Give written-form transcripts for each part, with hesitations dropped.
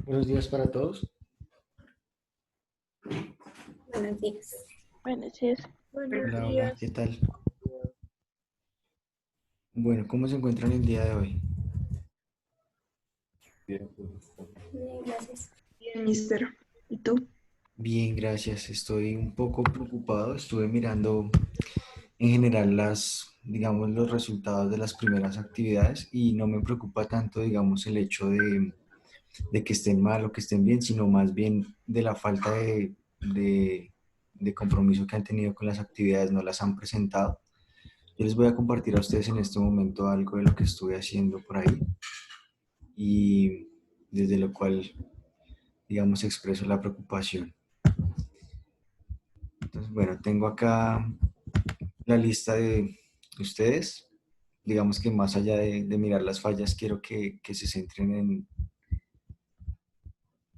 Buenos días para todos. Buenos días. Buenos días. Buenos Hola, hola, ¿qué días. tal? Bueno, ¿cómo se encuentran el día de hoy? Bien, gracias. Bien, mister. ¿Y tú? Bien, gracias. Estoy un poco preocupado. Estuve mirando en general digamos, los resultados de las primeras actividades y no me preocupa tanto, digamos, el hecho de que estén mal o que estén bien, sino más bien de la falta de, de compromiso que han tenido con las actividades, no las han presentado. Yo les voy a compartir a ustedes en este momento algo de lo que estuve haciendo por ahí y desde lo cual, digamos, expreso la preocupación. Entonces, bueno, tengo acá la lista de ustedes. Digamos que más allá de mirar las fallas, quiero que se centren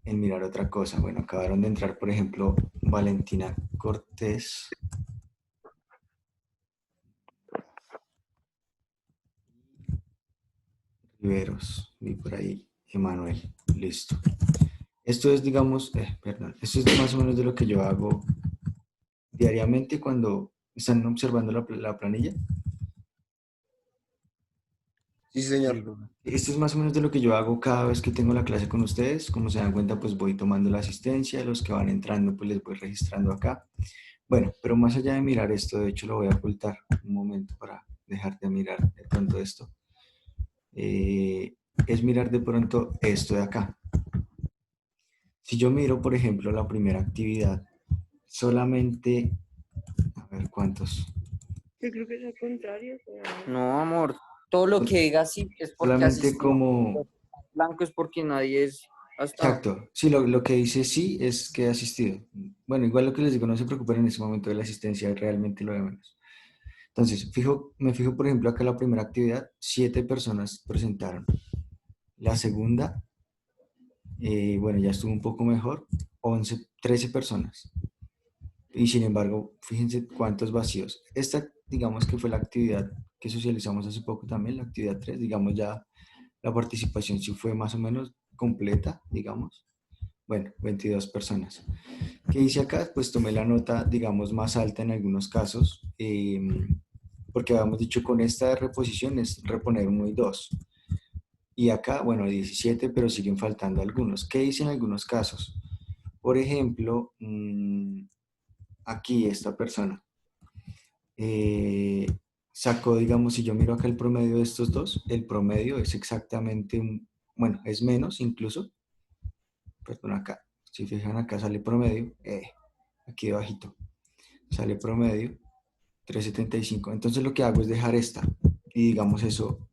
en mirar otra cosa. Bueno, acabaron de entrar, por ejemplo, Valentina Cortés, Riveros, vi por ahí, Emanuel, listo. Esto es, digamos, perdón, esto es más o menos de lo que yo hago diariamente cuando están observando la planilla. Sí, señor. Esto es más o menos de lo que yo hago cada vez que tengo la clase con ustedes. Como se dan cuenta, pues voy tomando la asistencia. Los que van entrando, pues les voy registrando acá. Bueno, pero más allá de mirar esto, de hecho lo voy a ocultar un momento para dejar de mirar de pronto esto. Eh, es mirar de pronto esto de acá. Si yo miro, por ejemplo, la primera actividad, solamente, a ver cuántos, Yo creo que es al contrario. No, amor, todo lo que diga sí es porque solamente asistió. como, Blanco es porque nadie es hasta. exacto, sí, lo que dice sí es que he asistido. Bueno, igual lo que les digo, no se preocupen en ese momento de la asistencia, es realmente lo de menos. Entonces, me fijo, por ejemplo, acá la primera actividad, 7 personas presentaron. La segunda, bueno, ya estuvo un poco mejor, 11, 13 personas. Y sin embargo, fíjense cuántos vacíos. Esta, digamos que fue la actividad que socializamos hace poco también, la actividad 3 digamos ya la participación sí fue más o menos completa, digamos. Bueno, 22 personas. ¿Qué hice acá? Pues tomé la nota, digamos, más alta en algunos casos, porque habíamos dicho con esta de reposición es reponer uno y 2. Y acá, bueno, 17, pero siguen faltando algunos. ¿Qué hice en algunos casos? Por ejemplo, aquí esta persona eh, sacó, digamos, si yo miro acá el promedio de estos dos, el promedio es exactamente bueno, es menos incluso, perdón, acá, si fijan acá sale promedio, aquí debajito, sale promedio 3,75. Entonces lo que hago es dejar esta y digamos eso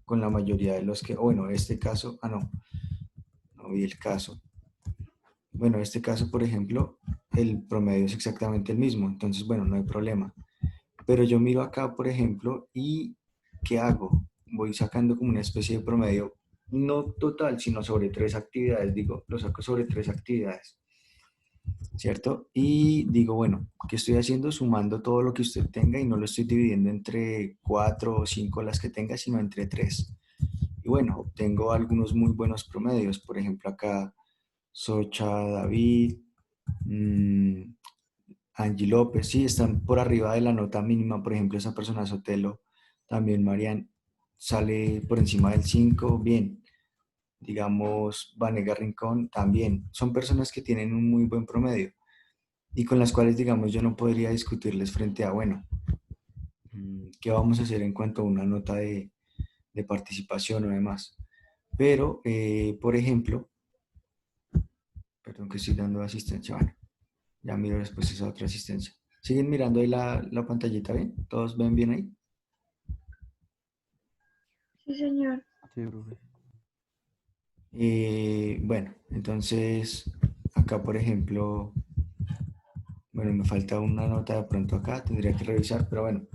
con la mayoría de los que, bueno, este caso, no vi el caso. Bueno, este caso, por ejemplo, el promedio es exactamente el mismo, entonces, bueno, no hay problema. Pero yo miro acá, por ejemplo, y ¿qué hago? Voy sacando como una especie de promedio, no total, sino sobre 3 actividades, digo, lo saco sobre 3 actividades. ¿Cierto? Y digo, bueno, ¿qué estoy haciendo? Sumando todo lo que usted tenga y no lo estoy dividiendo entre 4 o 5 las que tenga, sino entre 3. Y bueno, obtengo algunos muy buenos promedios. Por ejemplo, acá Socha, David, mmm, Angie López, sí, están por arriba de la nota mínima. Por ejemplo, esa persona Sotelo, también Marian, sale por encima del 5 bien. Digamos, Vanega Rincón, también. Son personas que tienen un muy buen promedio y con las cuales, digamos, yo no podría discutirles frente a, bueno, ¿qué vamos a hacer en cuanto a una nota de participación o demás? Pero, por ejemplo, perdón que estoy dando asistencia, bueno, ya miro después esa otra asistencia. ¿Siguen mirando ahí la pantallita bien? ¿Todos ven bien ahí? Sí, señor. Sí, profe. Bueno, entonces, acá, por ejemplo, bueno, me falta una nota de pronto acá, tendría que revisar, pero bueno,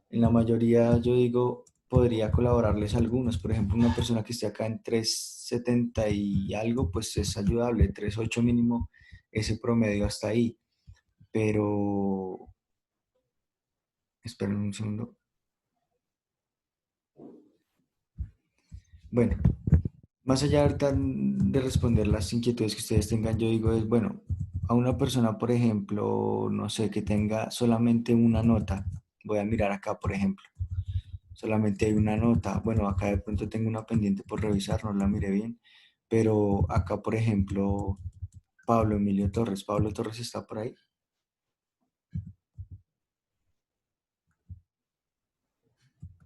en la mayoría yo digo, podría colaborarles a algunos. Por ejemplo, una persona que esté acá en 3,70 y algo, pues es ayudable, 3,8 mínimo, ese promedio hasta ahí. Pero, esperen un segundo. Bueno, más allá ahorita de responder las inquietudes que ustedes tengan, yo digo es, bueno, a una persona, por ejemplo, no sé, que tenga solamente una nota, voy a mirar acá, por ejemplo, solamente hay una nota, bueno, acá de pronto tengo una pendiente por revisar, no la miré bien, pero acá, por ejemplo, Pablo Torres está por ahí.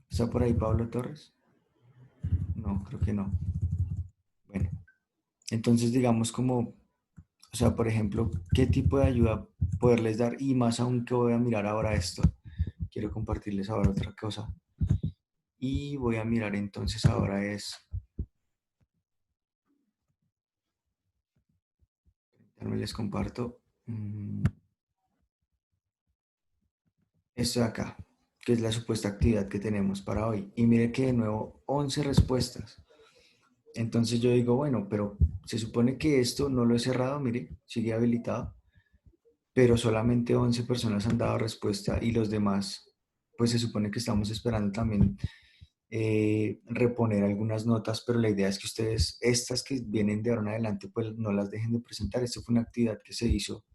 ¿Está por ahí Pablo Torres? No, creo que no. Bueno, entonces digamos como, o sea, por ejemplo, ¿qué tipo de ayuda poderles dar? Y más aún que voy a mirar ahora esto. Quiero compartirles ahora otra cosa. Y voy a mirar entonces ahora es, les comparto esto de acá, que es la supuesta actividad que tenemos para hoy. Y mire que de nuevo 11 respuestas. Entonces yo digo, bueno, pero se supone que esto no lo he cerrado, mire, sigue habilitado, pero solamente 11 personas han dado respuesta y los demás, pues se supone que estamos esperando también reponer algunas notas, pero la idea es que ustedes, estas que vienen de ahora en adelante, pues no las dejen de presentar. Esto fue una actividad que se hizo,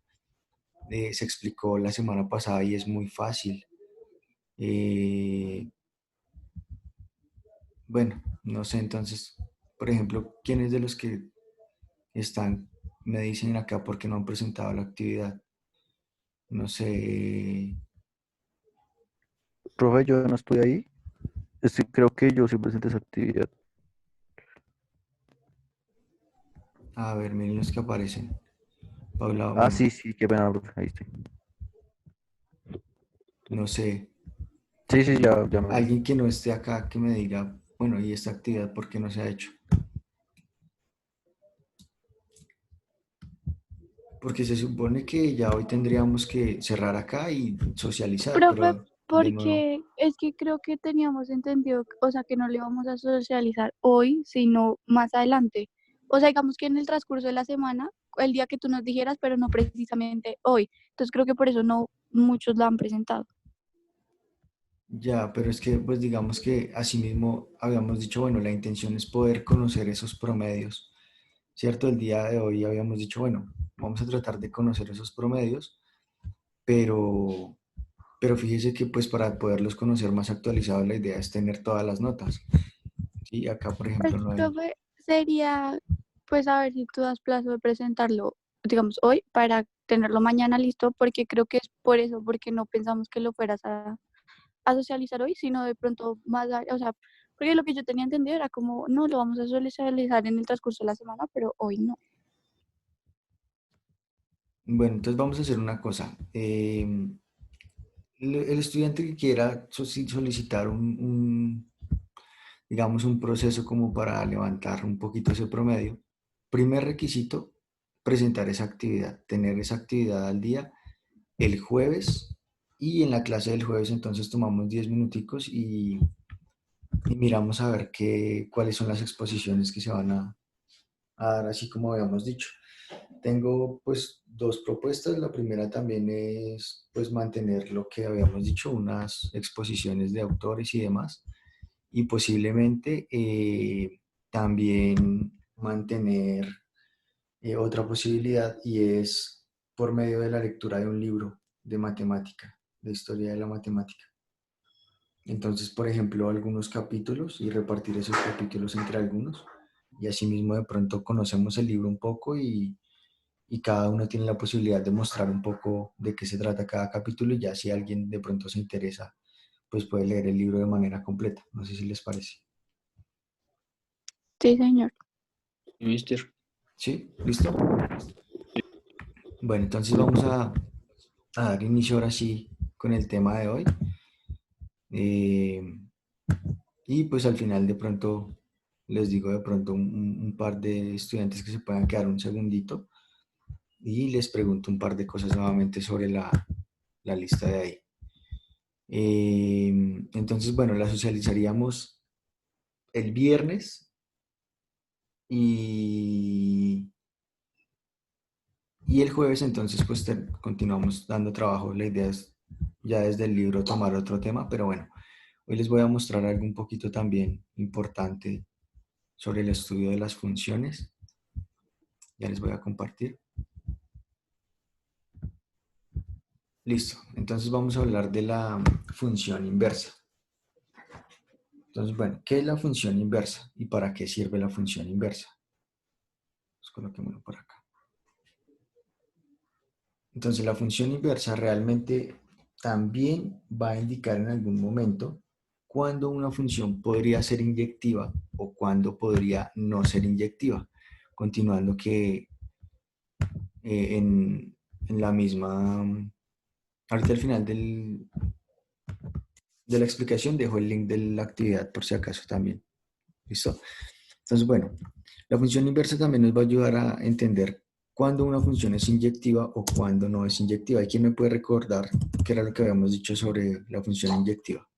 se explicó la semana pasada y es muy fácil. Eh, bueno, no sé, entonces, por ejemplo, ¿quiénes de los que están, me dicen acá por qué no han presentado la actividad? No sé, Profe, yo no estoy ahí. Creo que yo sí presenté esa actividad. a ver, miren los que aparecen. Paula, Ah, bueno, sí, sí, qué pena, profe. Ahí estoy. no sé, Sí, sí, ya me vi. alguien que no esté acá que me diga, bueno, ¿y esta actividad por qué no se ha hecho? Porque se supone que ya hoy tendríamos que cerrar acá y socializar, Profe, pero de nuevo, porque es que creo que teníamos entendido, o sea, que no le íbamos a socializar hoy, sino más adelante. O sea, digamos que en el transcurso de la semana, el día que tú nos dijeras, pero no precisamente hoy. Entonces creo que por eso no muchos la han presentado. ya, pero es que pues digamos que asimismo habíamos dicho, bueno, la intención es poder conocer esos promedios, ¿cierto? El día de hoy habíamos dicho, bueno, vamos a tratar de conocer esos promedios, pero, pero fíjese que pues para poderlos conocer más actualizados la idea es tener todas las notas. Sí, acá por Pues, ejemplo no hay. profe, sería, pues, a ver si tú das plazo de presentarlo, digamos, hoy para tenerlo mañana listo, porque creo que es por eso, porque no pensamos que lo fueras a socializar hoy, sino de pronto más, o sea, porque lo que yo tenía entendido era como, no, lo vamos a socializar en el transcurso de la semana, pero hoy no. Bueno, entonces vamos a hacer una cosa. El estudiante que quiera solicitar digamos, un proceso como para levantar un poquito ese promedio, primer requisito, presentar esa actividad, tener esa actividad al día el jueves y en la clase del jueves entonces tomamos 10 minuticos y miramos a ver cuáles son las exposiciones que se van a dar, así como habíamos dicho. Tengo pues dos propuestas. La primera también es pues mantener lo que habíamos dicho, unas exposiciones de autores y demás. Y posiblemente también mantener otra posibilidad y es por medio de la lectura de un libro de matemática, de historia de la matemática. Entonces, por ejemplo, algunos capítulos y repartir esos capítulos entre algunos. Y asimismo de pronto conocemos el libro un poco y cada uno tiene la posibilidad de mostrar un poco de qué se trata cada capítulo y ya si alguien de pronto se interesa, pues puede leer el libro de manera completa. No sé si les parece. Sí, señor. Mister. ¿Sí? ¿Listo? Bueno, entonces vamos a dar inicio ahora sí con el tema de hoy. Eh, y pues al final de pronto les digo de pronto un par de estudiantes que se puedan quedar un segundito y les pregunto un par de cosas nuevamente sobre la lista de ahí. Entonces, bueno, la socializaríamos el viernes y, y el jueves, entonces, pues continuamos dando trabajo. La idea es ya desde el libro tomar otro tema, pero bueno, hoy les voy a mostrar algo un poquito también importante sobre el estudio de las funciones. Ya les voy a compartir. Listo. Entonces vamos a hablar de la función inversa. Entonces, bueno, ¿qué es la función inversa? ¿Y para qué sirve la función inversa? Pues coloquémoslo por acá. Entonces, la función inversa realmente también va a indicar en algún momento cuándo una función podría ser inyectiva o cuándo podría no ser inyectiva. Continuando que en la misma, ahorita al final de la explicación dejo el link de la actividad por si acaso también. ¿Listo? Entonces, bueno, la función inversa también nos va a ayudar a entender cuándo una función es inyectiva o cuándo no es inyectiva. ¿Y quién me puede recordar qué era lo que habíamos dicho sobre la función inyectiva?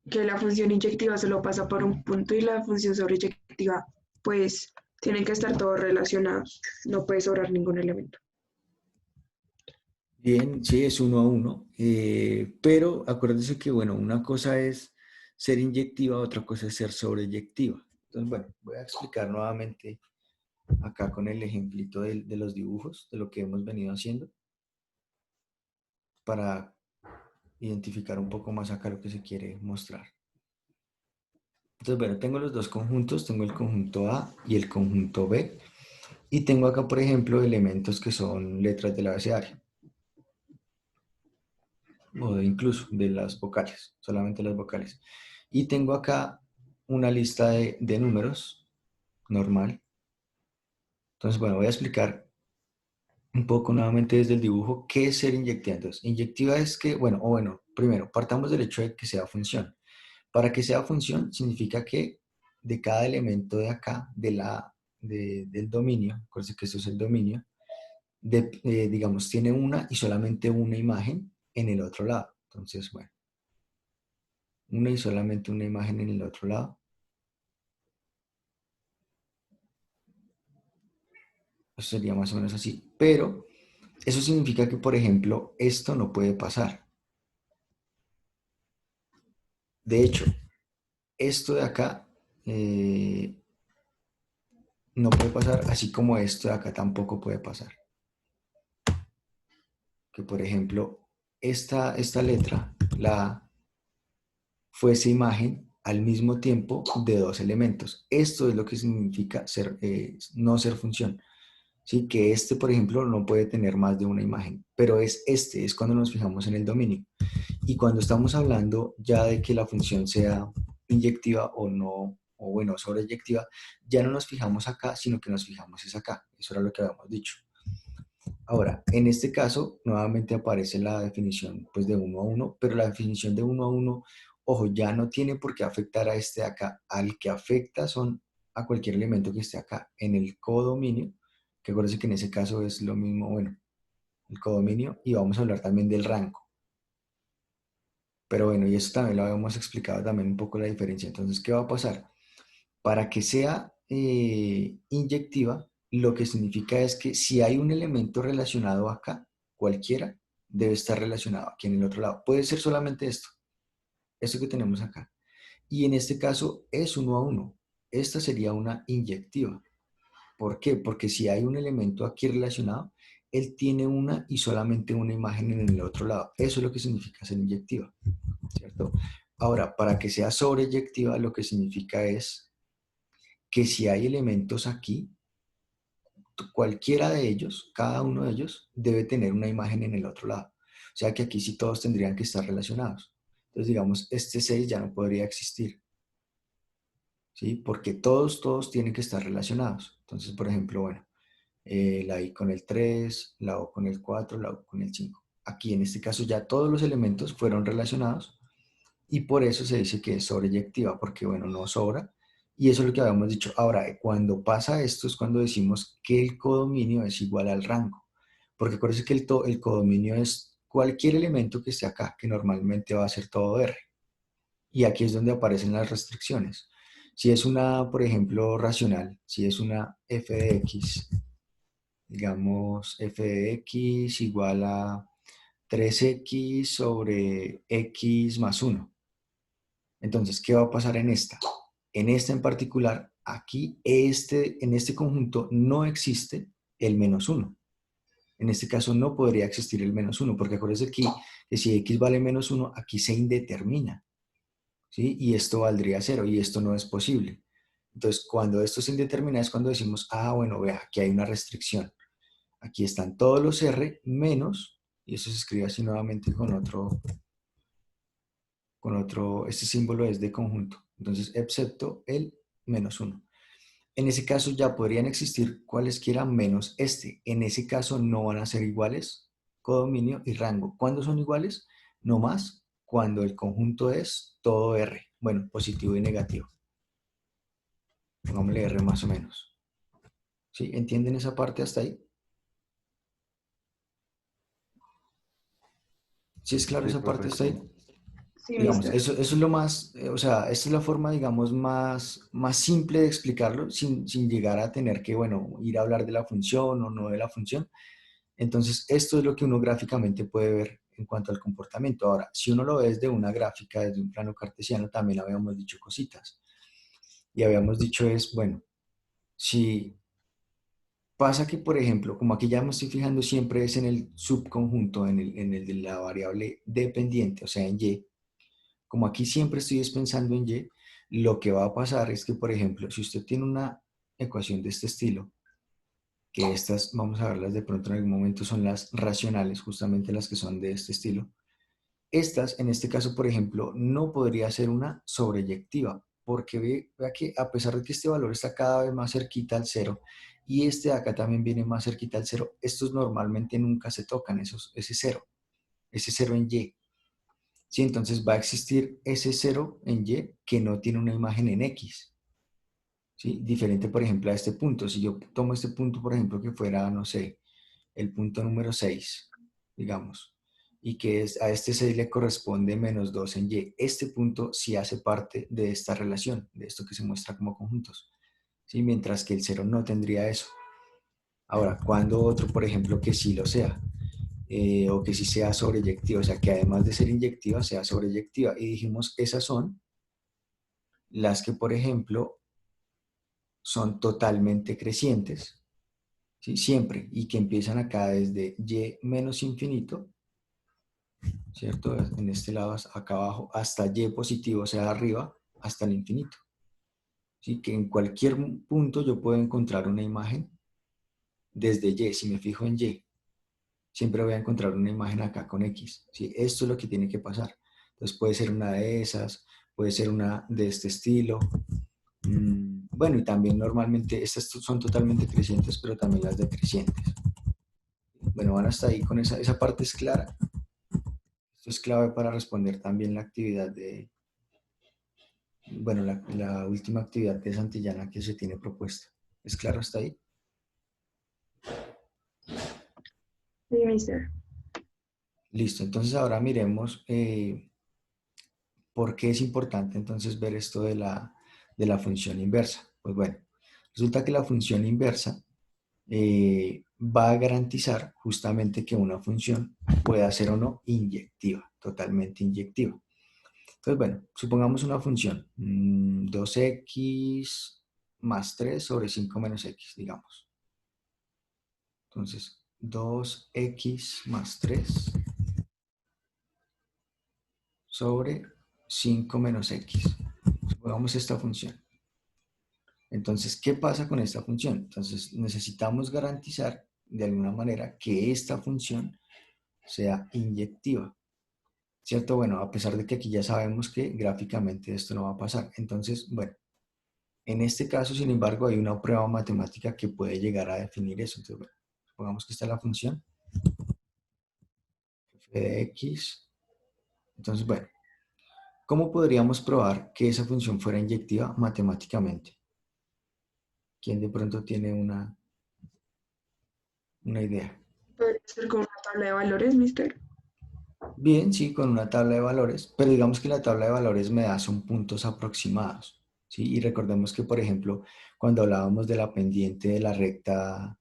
Que la función inyectiva solo pasa por un punto y la función sobreyectiva, pues tienen que estar todos relacionados, no puede sobrar ningún elemento. Bien, sí, es uno a uno, pero acuérdense que, bueno, una cosa es ser inyectiva, otra cosa es ser sobreyectiva. Entonces, bueno, voy a explicar nuevamente acá con el ejemplito de los dibujos, de lo que hemos venido haciendo, para identificar un poco más acá lo que se quiere mostrar. Entonces, bueno, tengo los dos conjuntos, tengo el conjunto A y el conjunto B, y tengo acá, por ejemplo, elementos que son letras del abecedario, o incluso de las vocales, solamente las vocales. Y tengo acá una lista de números normal. Entonces, bueno, voy a explicar un poco nuevamente desde el dibujo qué es ser inyectiva. Entonces, inyectiva es que, bueno, primero, partamos del hecho de que sea función. Para que sea función, significa que de cada elemento de acá, del dominio, acuérdense que esto es el dominio, digamos, tiene una y solamente una imagen en el otro lado. Entonces, bueno, una y solamente una imagen en el otro lado. Eso sería más o menos así. Pero eso significa que, por ejemplo, esto no puede pasar. De hecho, esto de acá no puede pasar, así como esto de acá tampoco puede pasar. Que, por ejemplo, esta letra, la A, fuese imagen al mismo tiempo de dos elementos. Esto es lo que significa no ser función. ¿Sí? Que este, por ejemplo, no puede tener más de una imagen, pero es cuando nos fijamos en el dominio. Y cuando estamos hablando ya de que la función sea inyectiva o no, o bueno, sobreyectiva, ya no nos fijamos acá, sino que nos fijamos es acá. Eso era lo que habíamos dicho. Ahora, en este caso, nuevamente aparece la definición pues, de uno a uno, pero la definición de uno a uno, ojo, ya no tiene por qué afectar a este de acá. Al que afecta son a cualquier elemento que esté acá. En el codominio, que acuérdense que en ese caso es lo mismo, bueno, el codominio, y vamos a hablar también del rango. Pero bueno, y eso también lo habíamos explicado también un poco la diferencia. Entonces, ¿qué va a pasar? Para que sea inyectiva, lo que significa es que si hay un elemento relacionado acá, cualquiera, debe estar relacionado aquí en el otro lado. Puede ser solamente esto que tenemos acá. Y en este caso es uno a uno. Esta sería una inyectiva. ¿Por qué? Porque si hay un elemento aquí relacionado, él tiene una y solamente una imagen en el otro lado. Eso es lo que significa ser inyectiva, ¿cierto? Ahora, para que sea sobreyectiva, lo que significa es que si hay elementos aquí, cualquiera de ellos, cada uno de ellos, debe tener una imagen en el otro lado. O sea que aquí sí todos tendrían que estar relacionados. Entonces, digamos, este 6 ya no podría existir, ¿sí? Porque todos tienen que estar relacionados. Entonces, por ejemplo, bueno, la I con el 3, la O con el 4, la U con el 5. Aquí en este caso ya todos los elementos fueron relacionados y por eso se dice que es sobreyectiva, porque bueno, no sobra. Y eso es lo que habíamos dicho. Ahora, cuando pasa esto es cuando decimos que el codominio es igual al rango. Porque acuérdense que el codominio es cualquier elemento que esté acá, que normalmente va a ser todo R. Y aquí es donde aparecen las restricciones. Si es una, por ejemplo, racional, si es una f de x, digamos f de x igual a 3x sobre x más 1. Entonces, ¿qué va a pasar en esta? En esta en particular, aquí, en este conjunto no existe el -1. En este caso no podría existir el -1, porque acuérdense aquí que si x vale -1, aquí se indetermina, ¿sí? Y esto valdría 0, y esto no es posible. Entonces, cuando esto se indetermina es cuando decimos, ah, bueno, vea, aquí hay una restricción. Aquí están todos los R menos, y eso se escribe así nuevamente este símbolo es de conjunto. Entonces, excepto el -1. En ese caso ya podrían existir cualesquiera menos este. En ese caso no van a ser iguales codominio y rango. ¿Cuándo son iguales? No más cuando el conjunto es todo R. Bueno, positivo y negativo. Pongámosle R más o menos. ¿Sí? ¿Entienden esa parte hasta ahí? ¿Sí es claro Sí, esa parte profe, hasta ahí? sí. Sí, Digamos, mister. eso es lo más, o sea, esta es la forma, digamos, más simple de explicarlo sin llegar a tener que, bueno, ir a hablar de la función o no de la función. Entonces, esto es lo que uno gráficamente puede ver en cuanto al comportamiento. Ahora, si uno lo ve desde una gráfica, desde un plano cartesiano, también habíamos dicho cositas. Y habíamos dicho es, bueno, si pasa que, por ejemplo, como aquí ya me estoy fijando siempre es en el subconjunto, en el de la variable dependiente, o sea, en Y, como aquí siempre estoy pensando en Y, lo que va a pasar es que, por ejemplo, si usted tiene una ecuación de este estilo, que estas, vamos a verlas de pronto en algún momento, son las racionales, justamente las que son de este estilo. Estas, en este caso, por ejemplo, no podría ser una sobreyectiva, porque vea que a pesar de que este valor está cada vez más cerquita al 0, y este de acá también viene más cerquita al 0, estos normalmente nunca se tocan, ese 0 en Y. ¿Sí? Entonces va a existir ese 0 en Y que no tiene una imagen en X. ¿Sí? Diferente, por ejemplo, a este punto. Si yo tomo este punto, por ejemplo, que fuera, no sé, el punto número 6, digamos, y que a este 6 le corresponde -2 en Y. Este punto sí hace parte de esta relación, de esto que se muestra como conjuntos, ¿sí? Mientras que el 0 no tendría eso. Ahora, cuando otro, por ejemplo, que sí lo sea, o que sí sea sobreyectiva, o sea, que además de ser inyectiva, sea sobreyectiva. Y dijimos, esas son las que, por ejemplo, son totalmente crecientes, ¿sí? Siempre, y que empiezan acá desde Y menos infinito, ¿cierto? En este lado, acá abajo, hasta Y positivo, o sea, arriba, hasta el infinito. ¿Sí? Que en cualquier punto yo puedo encontrar una imagen desde Y. Si me fijo en Y, siempre voy a encontrar una imagen acá con X. ¿Sí? Esto es lo que tiene que pasar. Entonces puede ser una de esas, puede ser una de este estilo. Bueno, y también normalmente estas son totalmente crecientes, pero también las decrecientes. Bueno, van hasta ahí con esa parte es clara. Esto es clave para responder también la actividad bueno, la última actividad de Santillana que se tiene propuesta. ¿Es claro hasta ahí? Sí, mister. Listo, entonces ahora miremos por qué es importante entonces ver esto de la función inversa. Pues bueno, resulta que la función inversa va a garantizar justamente que una función pueda ser o no inyectiva, totalmente inyectiva. Entonces, bueno, supongamos una función, 2x más 3 sobre 5 menos x, digamos. Entonces, 2x más 3 sobre 5 menos x. Supongamos esta función. Entonces, ¿qué pasa con esta función? Entonces, necesitamos garantizar de alguna manera que esta función sea inyectiva. ¿Cierto? Bueno, a pesar de que aquí ya sabemos que gráficamente esto no va a pasar. Entonces, bueno, en este caso, sin embargo, hay una prueba matemática que puede llegar a definir eso. Entonces, bueno, supongamos que esta es la función f de x. Entonces, bueno, ¿cómo podríamos probar que esa función fuera inyectiva matemáticamente? ¿Quién de pronto tiene una idea? ¿Podría ser con una tabla de valores, mister? Bien, sí, con una tabla de valores, pero digamos que la tabla de valores me da son puntos aproximados, ¿sí? Y recordemos que, por ejemplo, cuando hablábamos de la pendiente de la recta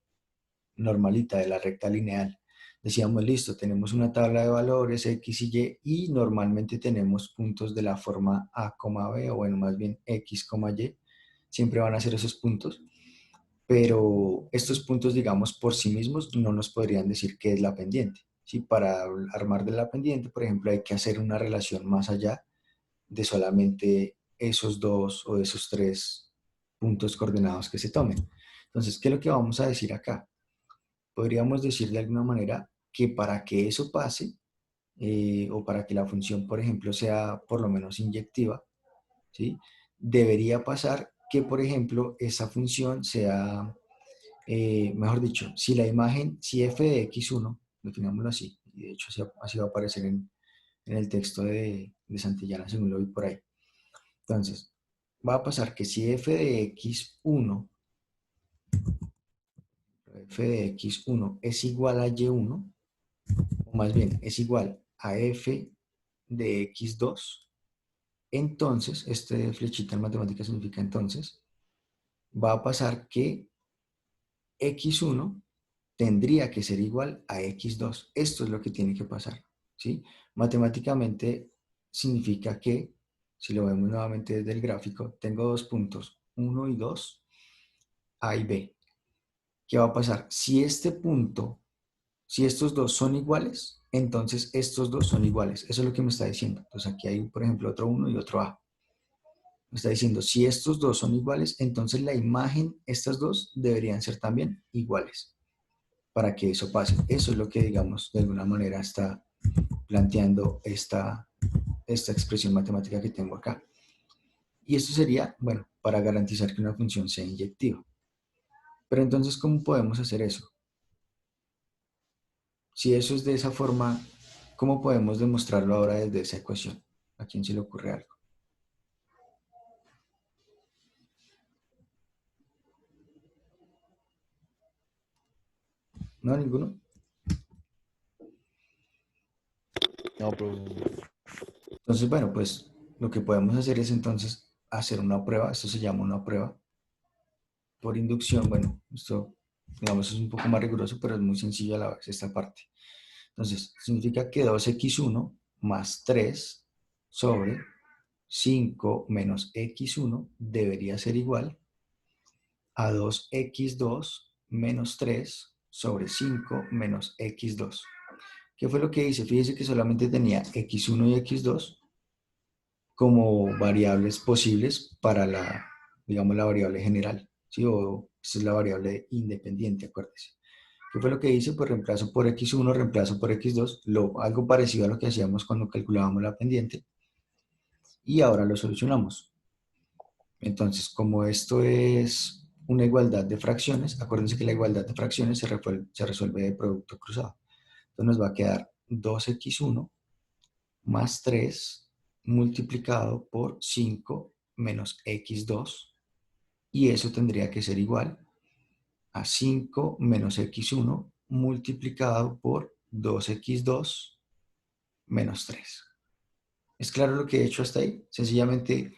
normalita, de la recta lineal, decíamos, listo, tenemos una tabla de valores X y Y normalmente tenemos puntos de la forma A, B, o bueno, más bien X, Y, siempre van a ser esos puntos, pero estos puntos, digamos, por sí mismos no nos podrían decir qué es la pendiente. ¿Sí? Para armar de la pendiente, por ejemplo, hay que hacer una relación más allá de solamente esos dos o esos tres puntos coordenados que se tomen. Entonces, ¿qué es lo que vamos a decir acá? Podríamos decir de alguna manera que para que eso pase, o para que la función, por ejemplo, sea por lo menos inyectiva, ¿sí? Debería pasar que, por ejemplo, esa función sea, mejor dicho, si la imagen, si f de x1, definámoslo así, y de hecho así va a aparecer en el texto de Santillana, según lo vi por ahí. Entonces, va a pasar que si f de x1, f de x1 es igual a y1, o más bien es igual a f de x2, entonces, este flechita en matemáticas significa entonces, va a pasar que x1 tendría que ser igual a x2. Esto es lo que tiene que pasar, ¿sí? Matemáticamente significa que, si lo vemos nuevamente desde el gráfico, tengo dos puntos, 1 y 2, A y B. ¿Qué va a pasar? Si este punto, si estos dos son iguales, entonces estos dos son iguales. Eso es lo que me está diciendo. Entonces aquí hay, por ejemplo, otro 1 y otro A. Me está diciendo, si estos dos son iguales, entonces la imagen, estas dos, deberían ser también iguales para que eso pase. Eso es lo que, digamos, de alguna manera está planteando esta expresión matemática que tengo acá. Y esto sería, bueno, para garantizar que una función sea inyectiva. Pero entonces, ¿cómo podemos hacer eso? Si eso es de esa forma, ¿cómo podemos demostrarlo ahora desde esa ecuación? ¿A quién se le ocurre algo? ¿No? ¿Ninguno? No, pero Entonces, bueno, pues lo que podemos hacer es entonces hacer una prueba. Esto se llama una prueba por inducción. Bueno, esto, digamos, es un poco más riguroso, pero es muy sencillo a la vez esta parte. Entonces, significa que 2x1 más 3 sobre 5 menos x1 debería ser igual a 2x2 menos 3 sobre 5 menos x2. ¿Qué fue lo que hice? Fíjese que solamente tenía x1 y x2 como variables posibles para la, digamos, la variable general, ¿sí? O esta es la variable independiente, acuérdese. ¿Qué fue lo que hice? Pues reemplazo por x1, reemplazo por x2, algo parecido a lo que hacíamos cuando calculábamos la pendiente, y ahora lo solucionamos. Entonces, como esto es una igualdad de fracciones, acuérdense que la igualdad de fracciones se resuelve de producto cruzado. Entonces nos va a quedar 2x1 más 3 multiplicado por 5 menos x2, y eso tendría que ser igual a 5 menos x1 multiplicado por 2x2 menos 3. ¿Es claro lo que he hecho hasta ahí? Sencillamente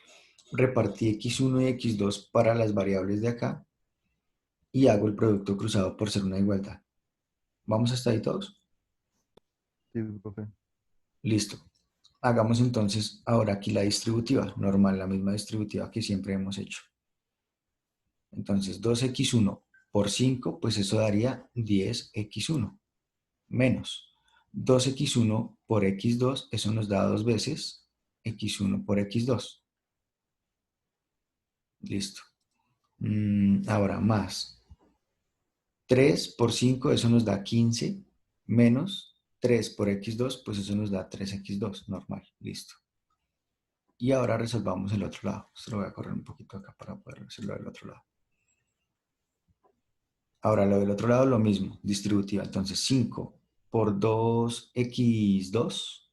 repartí x1 y x2 para las variables de acá y hago el producto cruzado por ser una igualdad. ¿Vamos hasta ahí todos? sí, profe. Listo. Hagamos entonces ahora aquí la distributiva, normal, la misma distributiva que siempre hemos hecho. Entonces 2x1 por 5, pues eso daría 10x1, menos 2x1 por x2, eso nos da dos veces x1 por x2. Listo. Ahora más 3 por 5, eso nos da 15, menos 3 por x2, pues eso nos da 3x2, normal, listo. Y ahora resolvamos el otro lado. Esto lo voy a correr un poquito acá para poder resolver el otro lado. Ahora lo del otro lado lo mismo, distributiva. Entonces 5 por 2x2,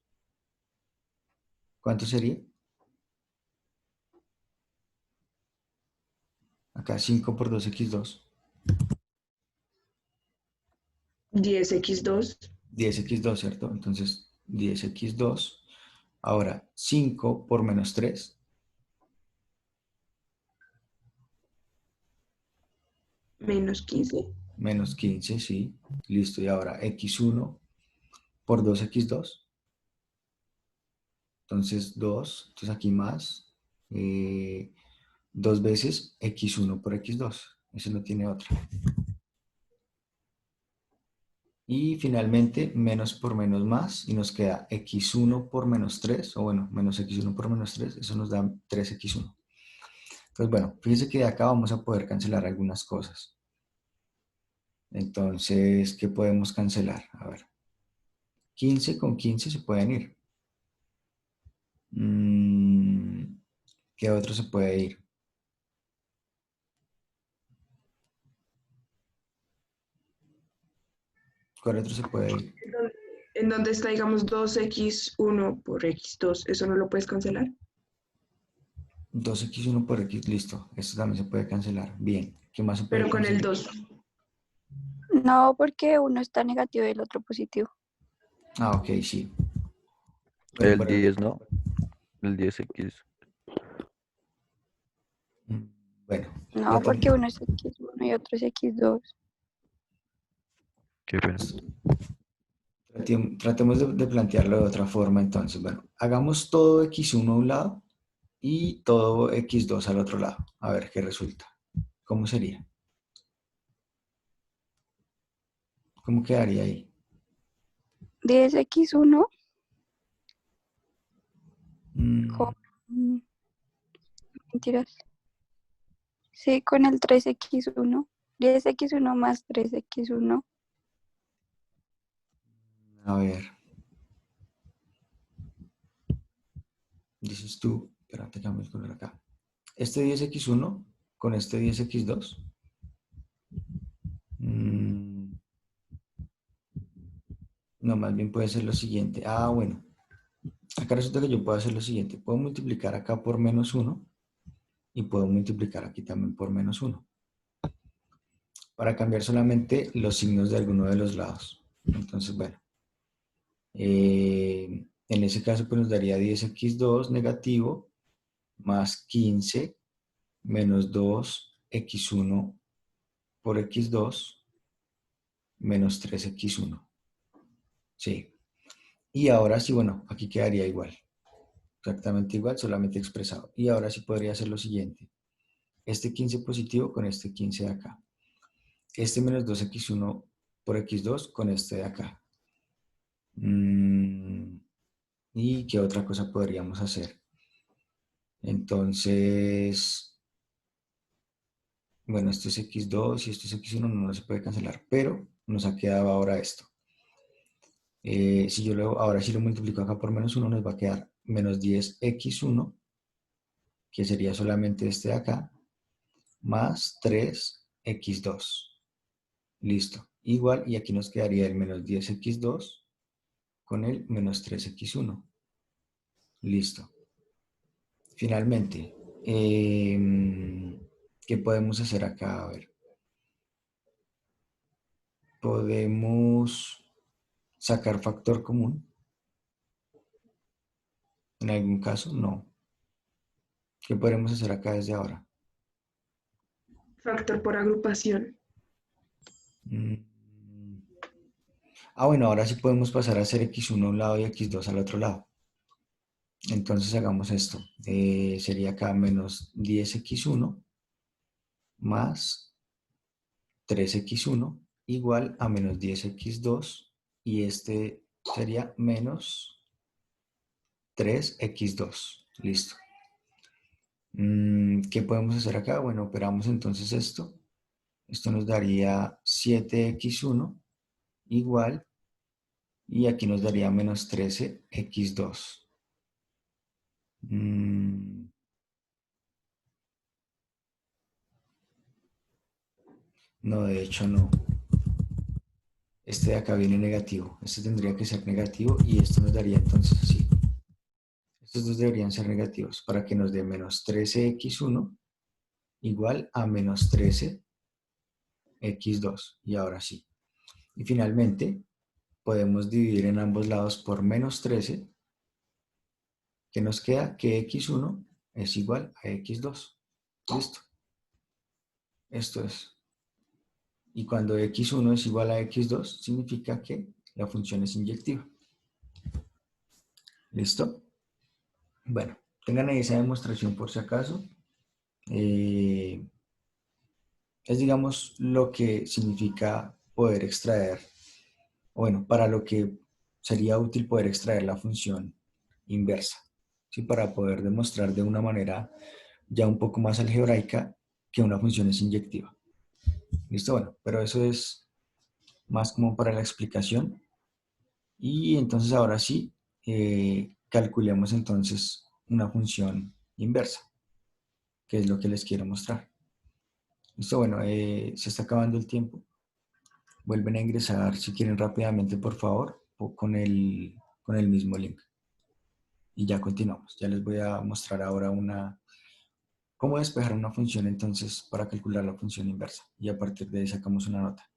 ¿cuánto sería? Acá 5 por 2x2, 10x2 10x2, ¿cierto? Entonces 10x2. Ahora 5 por menos 3, menos 15. Menos 15, sí. Listo. Y ahora x1 por 2x2. Entonces 2. Entonces aquí más. 2 veces x1 por x2. Eso no tiene otra. Y finalmente, menos por menos más, y nos queda x1 por menos 3, o bueno, menos x1 por menos 3, eso nos da 3x1. Entonces, bueno, fíjense que de acá vamos a poder cancelar algunas cosas. Entonces, ¿qué podemos cancelar? A ver, 15 con 15 se pueden ir. ¿Qué otro se puede ir? ¿Cuál otro se puede ir? En donde está, digamos, 2x1 por x2, ¿eso no lo puedes cancelar? 2x1 por x, listo. Esto también se puede cancelar. Bien, ¿qué más se puede Pero con el cancelar? 2. No, porque uno está negativo y el otro positivo. Ah, ok, sí. Bueno, El 10, ¿no? El 10x. bueno, No, tratemos, porque uno es X1 y otro es X2. Qué pena. tratemos de plantearlo de otra forma entonces. Bueno, hagamos todo x1 a un lado y todo x2 al otro lado. A ver qué resulta. ¿Cómo sería? ¿Cómo quedaría ahí? 10x1 Mm, con... Mentiras. Sí, con el 3x1. 10x1 más 3x1. a ver, dices tú, espérate, cambio el color acá. Este 10x1 con este 10x2. No, más bien puede ser lo siguiente. Ah, bueno. Acá resulta que yo puedo hacer lo siguiente. Puedo multiplicar acá por menos 1 y puedo multiplicar aquí también por menos 1. Para cambiar solamente los signos de alguno de los lados. Entonces, bueno, en ese caso pues nos daría 10x2 negativo más 15 menos 2x1 por x2 menos 3x1. Sí. Y ahora sí, bueno, aquí quedaría igual. Exactamente igual, solamente expresado. Y ahora sí podría hacer lo siguiente. Este 15 positivo con este 15 de acá. Este menos 2x1 por x2 con este de acá. ¿Y qué otra cosa podríamos hacer? Entonces, bueno, esto es x2 y esto es x1, no se puede cancelar, pero nos ha quedado ahora esto. Si yo ahora si lo multiplico acá por menos 1, nos va a quedar menos 10x1, que sería solamente este de acá, más 3x2. Listo. Igual, y aquí nos quedaría el menos 10x2 con el menos 3x1. Listo. Finalmente, ¿qué podemos hacer acá? A ver. Podemos sacar factor común. En algún caso, no. ¿Qué podemos hacer acá desde ahora? Factor por agrupación. Mm, bueno, ahora sí podemos pasar a hacer x1 a un lado y x2 al otro lado. Entonces hagamos esto. Sería acá menos 10x1 más 3x1 igual a menos 10x2 y este sería menos 3x2. Listo. ¿Qué podemos hacer acá? Bueno, operamos entonces esto. Esto nos daría 7x1 igual y aquí nos daría menos 13x2. No, de hecho no. Este de acá viene negativo. Este tendría que ser negativo y esto nos daría entonces así. Estos dos deberían ser negativos para que nos dé menos 13x1 igual a menos 13x2. Y ahora sí. Y finalmente podemos dividir en ambos lados por menos 13, que nos queda que x1 es igual a x2. Listo. Esto es. Y cuando x1 es igual a x2, significa que la función es inyectiva. ¿Listo? Bueno, tengan ahí esa demostración por si acaso. Es, digamos, lo que significa poder extraer, bueno, para lo que sería útil poder extraer la función inversa, ¿sí? Para poder demostrar de una manera ya un poco más algebraica que una función es inyectiva. ¿Listo? Bueno, pero eso es más como para la explicación. Y entonces ahora sí, calculemos entonces una función inversa, que es lo que les quiero mostrar. Listo, bueno, se está acabando el tiempo. Vuelven a ingresar si quieren rápidamente, por favor, o con el mismo link. Y ya continuamos. Ya les voy a mostrar ahora cómo despejar una función entonces para calcular la función inversa. Y a partir de ahí sacamos una nota.